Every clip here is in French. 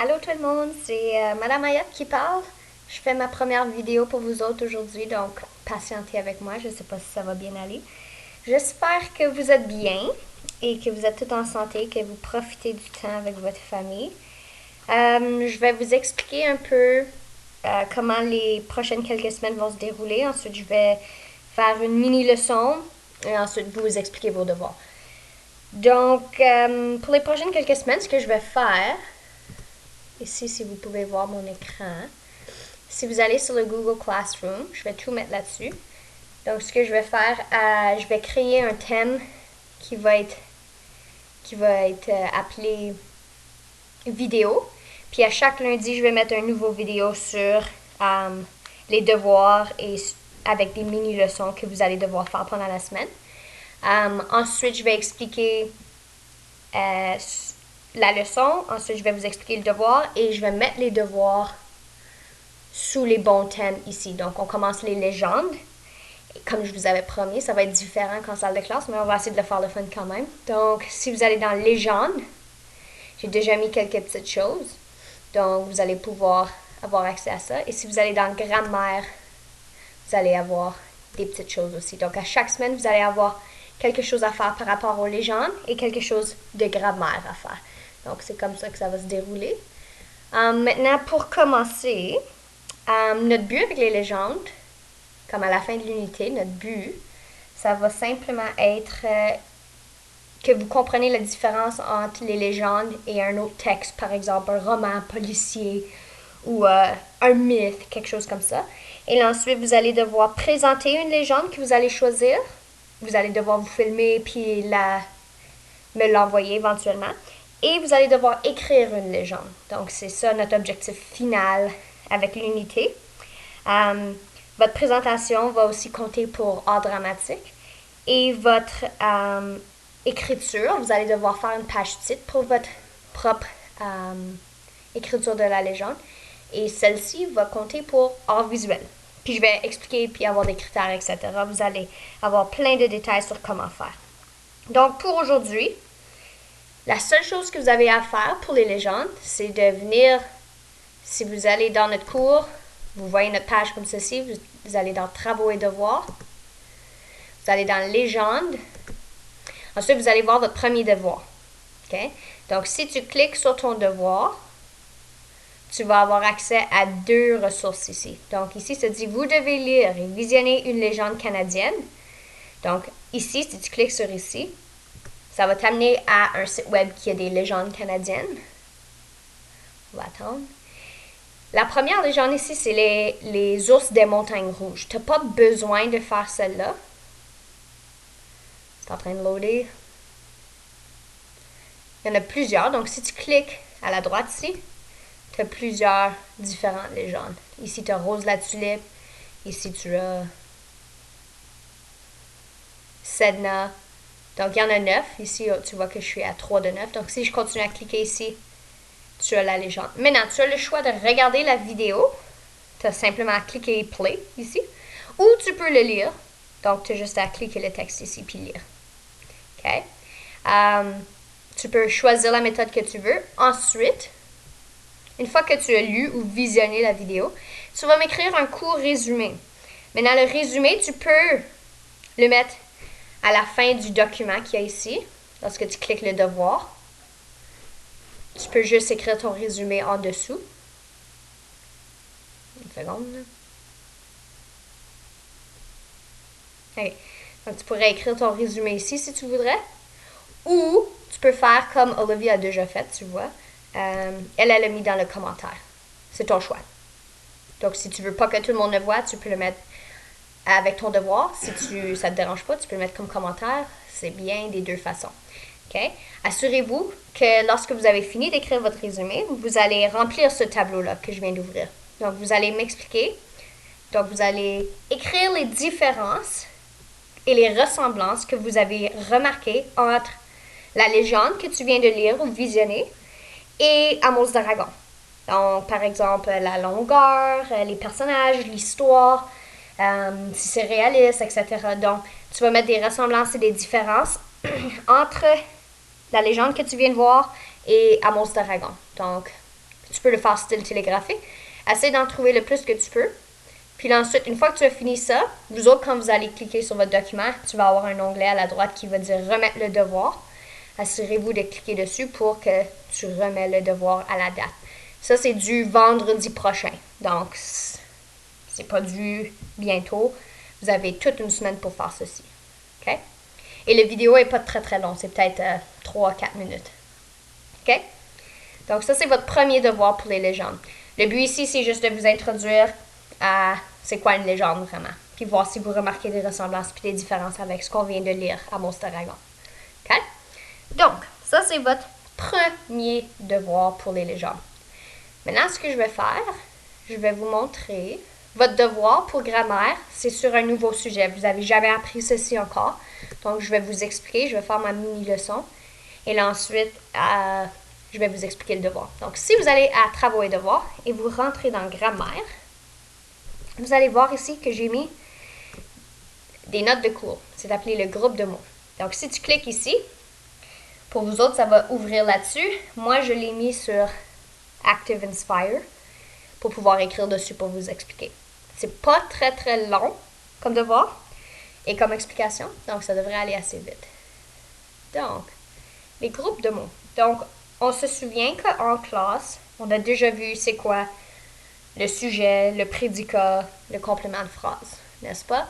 Allô tout le monde, c'est Madame Ayotte qui parle. Je fais ma première vidéo pour vous autres aujourd'hui, donc patientez avec moi, je ne sais pas si ça va bien aller. J'espère que vous êtes bien et que vous êtes tout en santé, que vous profitez du temps avec votre famille. Je vais vous expliquer un peu comment les prochaines quelques semaines vont se dérouler. Ensuite, je vais faire une mini leçon et ensuite vous expliquer vos devoirs. Donc, pour les prochaines quelques semaines, ce que je vais faire, ici, si vous pouvez voir mon écran. Si vous allez sur le Google Classroom, je vais tout mettre là-dessus. Donc, ce que je vais faire, je vais créer un thème qui va être appelé vidéo. Puis à chaque lundi, je vais mettre un nouveau vidéo sur les devoirs et avec des mini-leçons que vous allez devoir faire pendant la semaine. Ensuite, je vais expliquer la leçon. Ensuite, je vais vous expliquer le devoir et je vais mettre les devoirs sous les bons thèmes ici. Donc, on commence les légendes. Et comme je vous avais promis, ça va être différent qu'en salle de classe, mais on va essayer de le faire le fun quand même. Donc, si vous allez dans légendes, j'ai déjà mis quelques petites choses. Donc, vous allez pouvoir avoir accès à ça. Et si vous allez dans grammaire, vous allez avoir des petites choses aussi. Donc, à chaque semaine, vous allez avoir quelque chose à faire par rapport aux légendes et quelque chose de grammaire à faire. Donc, c'est comme ça que ça va se dérouler. Maintenant, pour commencer, notre but avec les légendes, comme à la fin de l'unité, notre but, ça va simplement être que vous comprenez la différence entre les légendes et un autre texte, par exemple un roman policier ou un mythe, quelque chose comme ça. Et ensuite, vous allez devoir présenter une légende que vous allez choisir. Vous allez devoir vous filmer puis me l'envoyer éventuellement. Et vous allez devoir écrire une légende. Donc, c'est ça notre objectif final avec l'unité. Votre présentation va aussi compter pour art dramatique. Et votre écriture, vous allez devoir faire une page titre pour votre propre écriture de la légende. Et celle-ci va compter pour art visuel. Puis je vais expliquer, puis avoir des critères, etc. Vous allez avoir plein de détails sur comment faire. Donc, pour aujourd'hui, la seule chose que vous avez à faire pour les légendes, c'est de venir, si vous allez dans notre cours, vous voyez notre page comme ceci, vous allez dans Travaux et devoirs, vous allez dans Légendes, ensuite vous allez voir votre premier devoir. Okay? Donc, si tu cliques sur ton devoir, tu vas avoir accès à deux ressources ici. Donc, ici, ça dit « Vous devez lire et visionner une légende canadienne ». Donc, ici, si tu cliques sur ici, ça va t'amener à un site web qui a des légendes canadiennes. On va attendre. La première légende ici, c'est les ours des montagnes rouges. Tu n'as pas besoin de faire celle-là. C'est en train de loader. Il y en a plusieurs. Donc, si tu cliques à la droite ici, tu as plusieurs différentes légendes. Ici, tu as Rose la tulipe. Ici, tu as Sedna. Donc, il y en a 9. Ici, tu vois que je suis à 3 de 9. Donc, si je continue à cliquer ici, tu as la légende. Maintenant, tu as le choix de regarder la vidéo. Tu as simplement à cliquer Play ici. Ou tu peux le lire. Donc, tu as juste à cliquer le texte ici puis lire. OK? Tu peux choisir la méthode que tu veux. Ensuite, une fois que tu as lu ou visionné la vidéo, tu vas m'écrire un court résumé. Maintenant, le résumé, tu peux le mettre à la fin du document qu'il y a ici, lorsque tu cliques le devoir. Tu peux juste écrire ton résumé en dessous. Une seconde. Okay. Donc, tu pourrais écrire ton résumé ici si tu voudrais. Ou tu peux faire comme Olivia a déjà fait, tu vois. Elle l'a mis dans le commentaire. C'est ton choix. Donc, si tu veux pas que tout le monde le voit, tu peux le mettre avec ton devoir. Si ça te dérange pas, tu peux le mettre comme commentaire. C'est bien des deux façons. Okay? Assurez-vous que lorsque vous avez fini d'écrire votre résumé, vous allez remplir ce tableau-là que je viens d'ouvrir. Donc, vous allez m'expliquer. Donc, vous allez écrire les différences et les ressemblances que vous avez remarquées entre la légende que tu viens de lire ou visionner et Amos Dragon. Donc, par exemple, la longueur, les personnages, l'histoire, si c'est réaliste, etc. Donc, tu vas mettre des ressemblances et des différences entre la légende que tu viens de voir et Amos Dragon. Donc, Tu peux le faire style télégraphique. Essaie d'en trouver le plus que tu peux. Puis ensuite, une fois que tu as fini ça, vous autres, quand vous allez cliquer sur votre document, tu vas avoir un onglet à la droite qui va dire remettre le devoir. Assurez-vous de cliquer dessus pour que tu remets le devoir à la date. Ça, c'est du vendredi prochain. Donc, c'est pas dû bientôt. Vous avez toute une semaine pour faire ceci. OK? Et la vidéo n'est pas très très longue. C'est peut-être 3-4 minutes. OK? Donc, ça, c'est votre premier devoir pour les légendes. Le but ici, c'est juste de vous introduire à c'est quoi une légende vraiment. Puis voir si vous remarquez des ressemblances et des différences avec ce qu'on vient de lire à Monster Island. OK? Donc, ça, c'est votre premier devoir pour les légendes. Maintenant, ce que je vais faire, je vais vous montrer. Votre devoir pour grammaire, c'est sur un nouveau sujet. Vous n'avez jamais appris ceci encore. Donc, je vais vous expliquer. Je vais faire ma mini-leçon. Et là, ensuite, je vais vous expliquer le devoir. Donc, si vous allez à Travaux et devoirs et vous rentrez dans Grammaire, vous allez voir ici que j'ai mis des notes de cours. C'est appelé le groupe de mots. Donc, si tu cliques ici, pour vous autres, ça va ouvrir là-dessus. Moi, je l'ai mis sur Active Inspire pour pouvoir écrire dessus pour vous expliquer. C'est pas très très long comme devoir et comme explication, donc ça devrait aller assez vite. Donc, les groupes de mots. Donc, on se souvient qu'en classe, on a déjà vu c'est quoi le sujet, le prédicat, le complément de phrase, n'est-ce pas?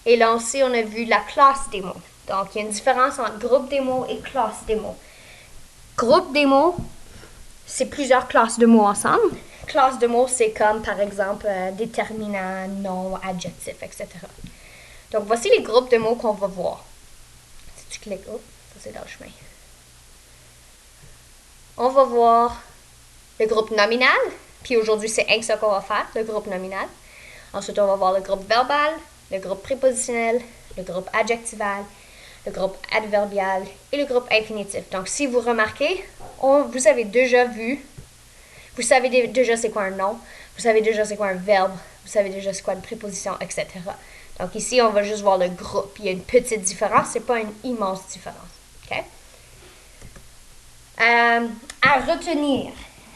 Et là aussi, on a vu la classe des mots. Donc, il y a une différence entre groupe des mots et classe des mots. Groupe des mots, c'est plusieurs classes de mots ensemble. Classe de mots, c'est comme, par exemple, déterminant, nom, adjectif, etc. Donc, voici les groupes de mots qu'on va voir. Si tu cliques, oh, ça c'est dans le chemin. On va voir le groupe nominal. Puis aujourd'hui, c'est un ça qu'on va faire, le groupe nominal. Ensuite, on va voir le groupe verbal, le groupe prépositionnel, le groupe adjectival, le groupe adverbial et le groupe infinitif. Donc, si vous remarquez, vous avez déjà vu, vous savez déjà c'est quoi un nom, vous savez déjà c'est quoi un verbe, vous savez déjà c'est quoi une préposition, etc. Donc ici, on va juste voir le groupe. Il y a une petite différence, c'est pas une immense différence. OK? À retenir.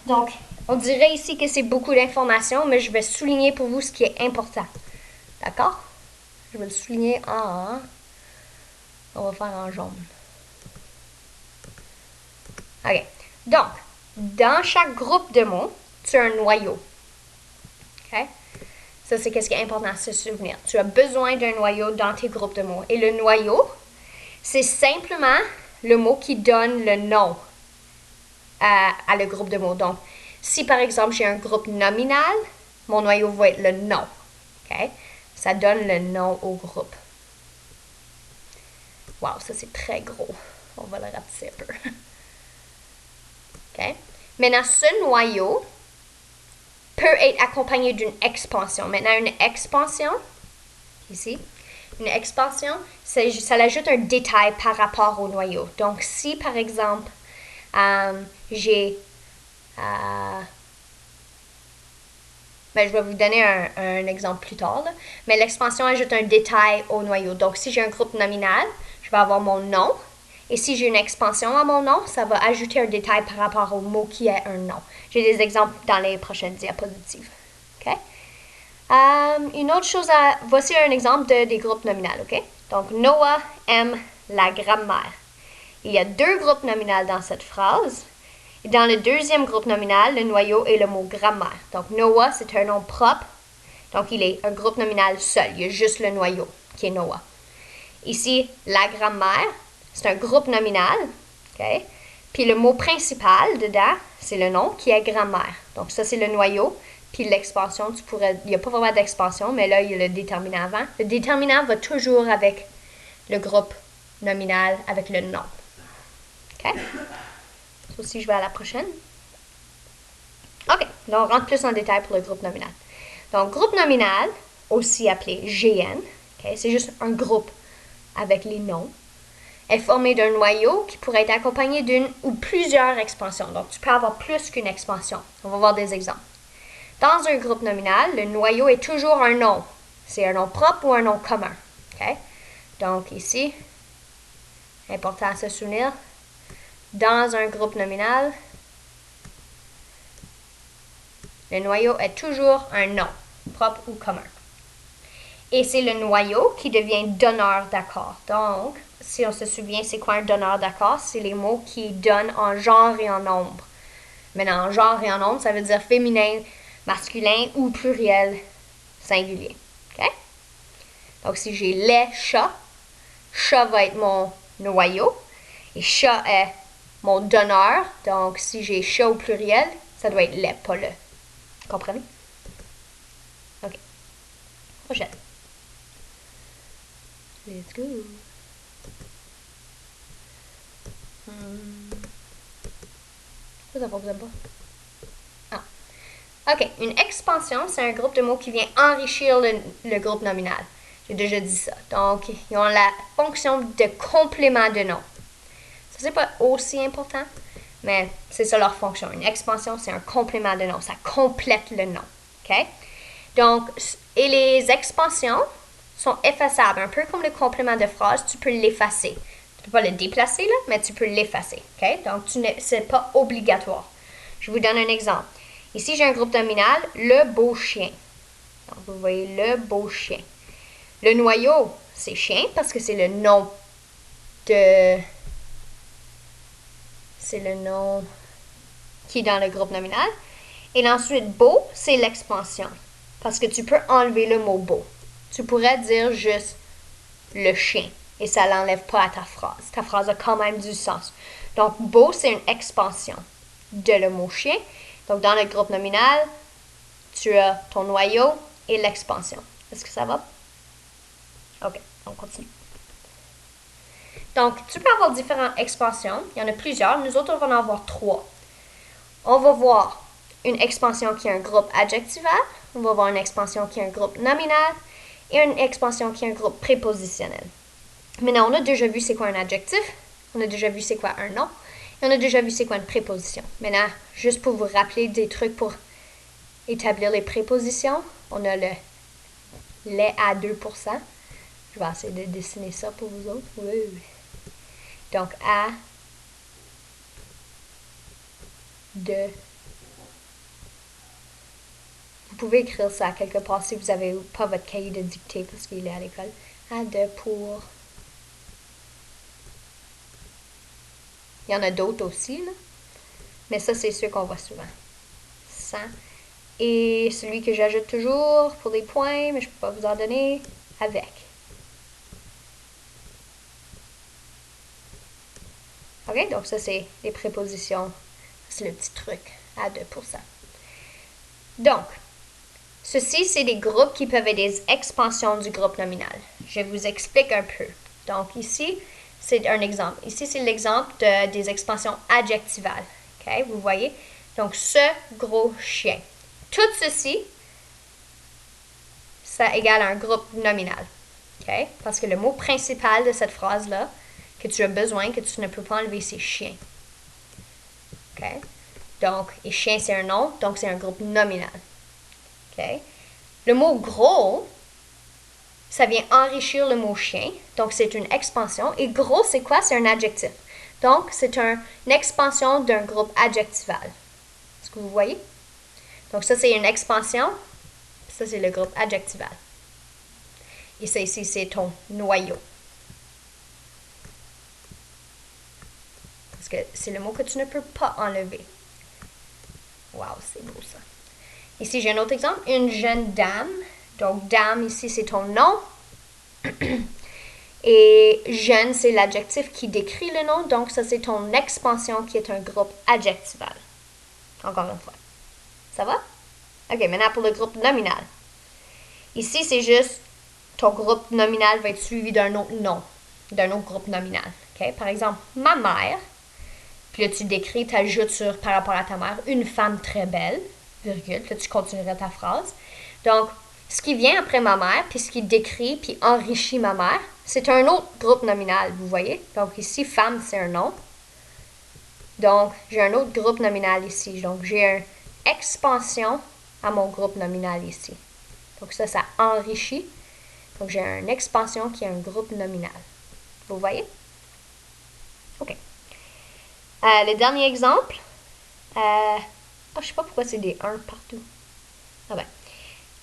Donc, on dirait ici que c'est beaucoup d'informations, mais je vais souligner pour vous ce qui est important. D'accord? Je vais le souligner on va faire en jaune. OK. Donc, dans chaque groupe de mots, tu as un noyau. OK? Ça, c'est ce qui est important de se souvenir. Tu as besoin d'un noyau dans tes groupes de mots. Et le noyau, c'est simplement le mot qui donne le nom à le groupe de mots. Donc, si par exemple j'ai un groupe nominal, mon noyau va être le nom. OK? Ça donne le nom au groupe. Wow, ça c'est très gros. On va le rapetisser un peu. OK? Maintenant, ce noyau peut être accompagné d'une expansion. Maintenant, une expansion, ici, une expansion, ça ajoute un détail par rapport au noyau. Donc, si par exemple, j'ai... je vais vous donner un exemple plus tard, là. Mais l'expansion ajoute un détail au noyau. Donc, si j'ai un groupe nominal, je vais avoir mon nom. Et si j'ai une expansion à mon nom, ça va ajouter un détail par rapport au mot qui est un nom. J'ai des exemples dans les prochaines diapositives. OK? Une autre chose, voici un exemple des groupes nominaux. OK? Donc, Noah aime la grammaire. Il y a deux groupes nominaux dans cette phrase. Et dans le deuxième groupe nominal, le noyau est le mot grammaire. Donc, Noah, c'est un nom propre. Donc, il est un groupe nominal seul. Il y a juste le noyau qui est Noah. Ici, la grammaire, c'est un groupe nominal. Okay? Puis le mot principal dedans, c'est le nom qui est grammaire. Donc, ça, c'est le noyau. Puis l'expansion, il n'y a pas vraiment d'expansion, mais là, il y a le déterminant avant. Le déterminant va toujours avec le groupe nominal, avec le nom. OK? Ça aussi, je vais à la prochaine. OK. Là, on rentre plus en détail pour le groupe nominal. Donc, groupe nominal, aussi appelé GN, okay? C'est juste un groupe avec les noms, est formé d'un noyau qui pourrait être accompagné d'une ou plusieurs expansions. Donc, tu peux avoir plus qu'une expansion. On va voir des exemples. Dans un groupe nominal, le noyau est toujours un nom. C'est un nom propre ou un nom commun. Okay? Donc, ici, important à se souvenir, dans un groupe nominal, Le noyau est toujours un nom, propre ou commun. Et c'est le noyau qui devient donneur d'accord. Donc, si on se souvient, c'est quoi un donneur d'accord? C'est les mots qui donnent en genre et en nombre. Maintenant, en genre et en nombre, ça veut dire féminin, masculin ou pluriel singulier. OK? Donc, si j'ai les chats, chat va être mon noyau et chat est mon donneur. Donc, si j'ai chat au pluriel, ça doit être les, pas le. Comprenez? OK. Prochaine. Let's go. Ça fonctionne pas. Ah. OK. Une expansion, c'est un groupe de mots qui vient enrichir le groupe nominal. J'ai déjà dit ça. Donc, ils ont la fonction de complément de nom. Ça, c'est pas aussi important, mais c'est ça leur fonction. Une expansion, c'est un complément de nom. Ça complète le nom. OK? Donc, et les expansions sont effaçables. Un peu comme le complément de phrase, tu peux l'effacer. Tu peux pas le déplacer, là, mais tu peux l'effacer. OK? Donc, c'est pas obligatoire. Je vous donne un exemple. Ici, j'ai un groupe nominal, le beau chien. Donc, vous voyez le beau chien. Le noyau, c'est chien parce que c'est le nom de... C'est le nom qui est dans le groupe nominal. Et ensuite, beau, c'est l'expansion. Parce que tu peux enlever le mot beau. Tu pourrais dire juste le chien. Et ça ne l'enlève pas à ta phrase. Ta phrase a quand même du sens. Donc, beau, c'est une expansion de le mot chien. Donc, dans le groupe nominal, tu as ton noyau et l'expansion. Est-ce que ça va? OK, on continue. Donc, tu peux avoir différentes expansions. Il y en a plusieurs. Nous autres, on va en avoir 3. On va voir une expansion qui est un groupe adjectival. On va voir une expansion qui est un groupe nominal. Et une expansion qui est un groupe prépositionnel. Maintenant, on a déjà vu c'est quoi un adjectif. On a déjà vu c'est quoi un nom. Et on a déjà vu c'est quoi une préposition. Maintenant, juste pour vous rappeler des trucs pour établir les prépositions, on a les à 2%. Je vais essayer de dessiner ça pour vous autres. Oui. Donc, à 2. Vous pouvez écrire ça quelque part si vous n'avez pas votre cahier de dictée parce qu'il est à l'école. À 2 pour... Il y en a d'autres aussi, là. Mais ça, c'est ceux qu'on voit souvent. 100. Et celui que j'ajoute toujours pour des points, mais je ne peux pas vous en donner, avec. OK? Donc, ça, c'est les prépositions. C'est le petit truc à 2%. Donc, ceci, c'est des groupes qui peuvent être des expansions du groupe nominal. Je vous explique un peu. Donc, ici, c'est un exemple. Ici, c'est l'exemple des expansions adjectivales. OK? Vous voyez? Donc, ce gros chien. Tout ceci, ça égale un groupe nominal. OK? Parce que le mot principal de cette phrase-là, que tu as besoin, que tu ne peux pas enlever, c'est chien. OK? Donc, et chien, c'est un nom, donc c'est un groupe nominal. OK? Le mot gros, ça vient enrichir le mot chien, donc c'est une expansion. Et gros, c'est quoi? C'est un adjectif. Donc, c'est une expansion d'un groupe adjectival. Est-ce que vous voyez? Donc, ça, c'est une expansion. Ça, c'est le groupe adjectival. Et ça, ici, c'est ton noyau. Parce que c'est le mot que tu ne peux pas enlever. Wow, c'est beau ça. Ici, j'ai un autre exemple. Une jeune dame. Donc, dame, ici, c'est ton nom. Et jeune, c'est l'adjectif qui décrit le nom. Donc, ça, c'est ton expansion qui est un groupe adjectival. Encore une fois. Ça va? OK, maintenant pour le groupe nominal. Ici, c'est juste ton groupe nominal va être suivi d'un autre nom, d'un autre groupe nominal. OK? Par exemple, ma mère. Puis là, tu décris, tu ajoutes par rapport à ta mère, une femme très belle, virgule. Puis là, tu continuerais ta phrase. Donc, ce qui vient après ma mère, puis ce qui décrit, puis enrichit ma mère, c'est un autre groupe nominal, vous voyez? Donc, ici, femme, c'est un nom. Donc, j'ai un autre groupe nominal ici. Donc, j'ai une expansion à mon groupe nominal ici. Donc, ça enrichit. Donc, j'ai une expansion qui est un groupe nominal. Vous voyez? OK. Le dernier exemple. Je ne sais pas pourquoi c'est des 1 partout. Ah ben.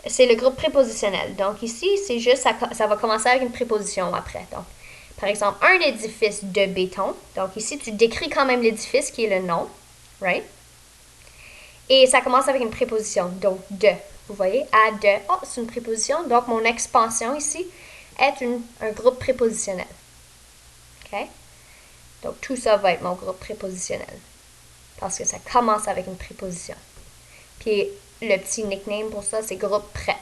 C'est le groupe prépositionnel. Donc ici, c'est juste, ça va commencer avec une préposition après. Donc, par exemple, un édifice de béton. Donc ici, tu décris quand même l'édifice qui est le nom, right? Et ça commence avec une préposition, donc de. Vous voyez, à, de. Oh, c'est une préposition. Donc mon expansion ici est un groupe prépositionnel. OK? Donc tout ça va être mon groupe prépositionnel. Parce que ça commence avec une préposition. Puis le petit nickname pour ça, c'est groupe prep.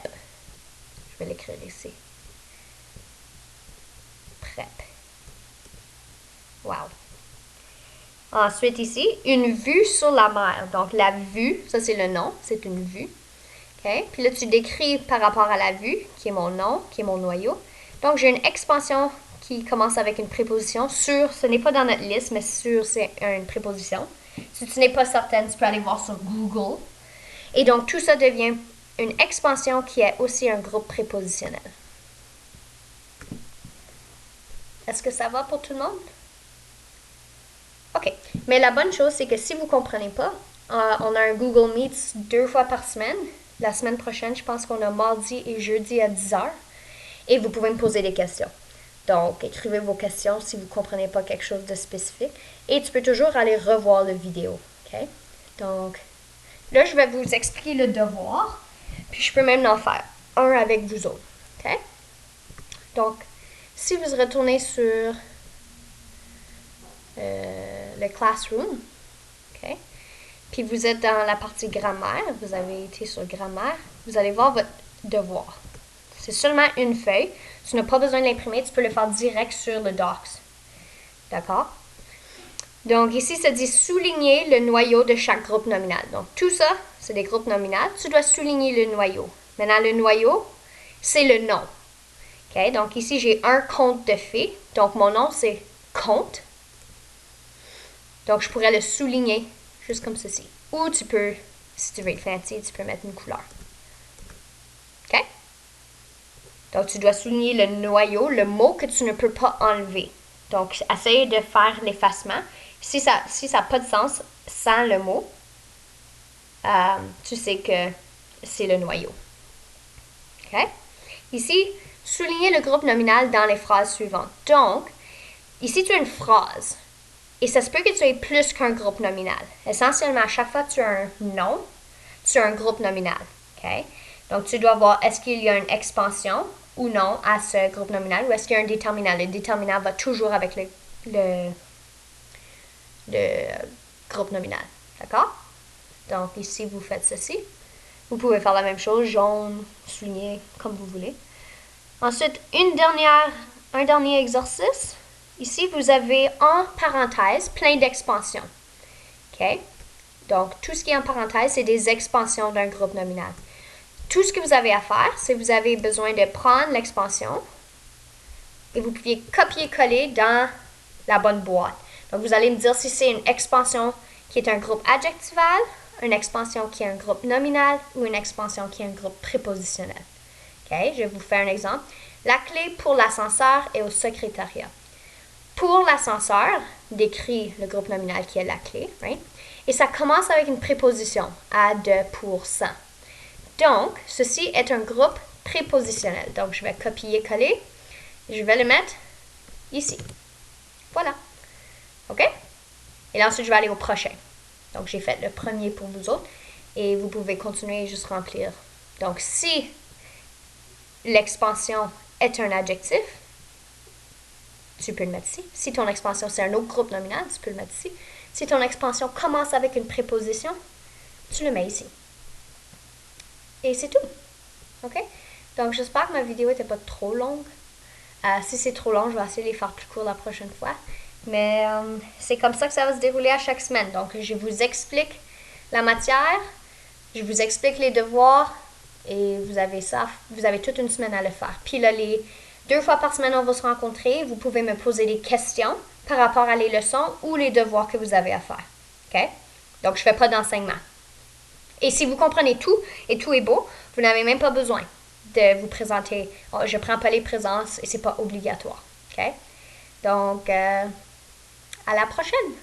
Je vais l'écrire ici. Prep. Wow. Ensuite ici, une vue sur la mer. Donc la vue, ça c'est le nom, c'est une vue. Okay? Puis là, tu décris par rapport à la vue, qui est mon nom, qui est mon noyau. Donc j'ai une expansion qui commence avec une préposition sur, ce n'est pas dans notre liste, mais sur, c'est une préposition. Si tu n'es pas certaine, tu peux aller voir sur Google. Et donc tout ça devient une expansion qui est aussi un groupe prépositionnel. Est-ce que ça va pour tout le monde? OK. Mais la bonne chose, c'est que si vous ne comprenez pas, on a un Google Meet 2 fois par semaine. La semaine prochaine, je pense qu'on a mardi et jeudi à 10h. Et vous pouvez me poser des questions. Donc, écrivez vos questions si vous ne comprenez pas quelque chose de spécifique. Et tu peux toujours aller revoir la vidéo. OK? Donc, là, je vais vous expliquer le devoir. Puis, je peux même en faire un avec vous autres. OK? Donc, si vous retournez sur le classroom, OK? Puis vous êtes dans la partie grammaire, vous avez été sur grammaire, vous allez voir votre devoir. C'est seulement une feuille, tu n'as pas besoin de l'imprimer, tu peux le faire direct sur le Docs. D'accord? Donc ici, ça dit souligner le noyau de chaque groupe nominal. Donc tout ça, c'est des groupes nominaux, tu dois souligner le noyau. Maintenant, le noyau, c'est le nom. OK? Donc ici, j'ai un conte de fées, donc mon nom, c'est conte. Donc, je pourrais le souligner juste comme ceci. Ou tu peux, si tu veux être fancy, tu peux mettre une couleur. OK? Donc, tu dois souligner le noyau, le mot que tu ne peux pas enlever. Donc, essaye de faire l'effacement. Si ça n'a pas de sens sans le mot, tu sais que c'est le noyau. OK? Ici, souligner le groupe nominal dans les phrases suivantes. Donc, ici, tu as une phrase. Et ça se peut que tu aies plus qu'un groupe nominal. Essentiellement, à chaque fois que tu as un nom, tu as un groupe nominal. Okay? Donc, tu dois voir est-ce qu'il y a une expansion ou non à ce groupe nominal ou est-ce qu'il y a un déterminant. Le déterminant va toujours avec le groupe nominal. D'accord? Donc, ici, vous faites ceci. Vous pouvez faire la même chose, jaune, souligné, comme vous voulez. Ensuite, un dernier exercice. Ici, vous avez en parenthèse plein d'expansions. OK? Donc, tout ce qui est en parenthèse, c'est des expansions d'un groupe nominal. Tout ce que vous avez à faire, c'est que vous avez besoin de prendre l'expansion et vous pouvez copier-coller dans la bonne boîte. Donc, vous allez me dire si c'est une expansion qui est un groupe adjectival, une expansion qui est un groupe nominal ou une expansion qui est un groupe prépositionnel. OK? Je vais vous faire un exemple. La clé pour l'ascenseur est au secrétariat. Pour l'ascenseur, décrit le groupe nominal qui est la clé, right? Et ça commence avec une préposition, à, de, pour, sans. Donc, ceci est un groupe prépositionnel. Donc, je vais copier-coller. Je vais le mettre ici. Voilà. OK? Et là, ensuite, je vais aller au prochain. Donc, j'ai fait le premier pour vous autres. Et vous pouvez continuer et juste remplir. Donc, si l'expansion est un adjectif, tu peux le mettre ici. Si ton expansion, c'est un autre groupe nominal, tu peux le mettre ici. Si ton expansion commence avec une préposition, tu le mets ici. Et c'est tout. OK? Donc, j'espère que ma vidéo n'était pas trop longue. Si c'est trop long, je vais essayer de les faire plus court la prochaine fois. Mais c'est comme ça que ça va se dérouler à chaque semaine. Donc, je vous explique la matière, je vous explique les devoirs et vous avez toute une semaine à le faire. Puis là, les 2 fois par semaine, on va se rencontrer. Vous pouvez me poser des questions par rapport à les leçons ou les devoirs que vous avez à faire. OK? Donc, je ne fais pas d'enseignement. Et si vous comprenez tout et tout est beau, vous n'avez même pas besoin de vous présenter. Oh, je ne prends pas les présences et ce n'est pas obligatoire. OK? Donc, à la prochaine!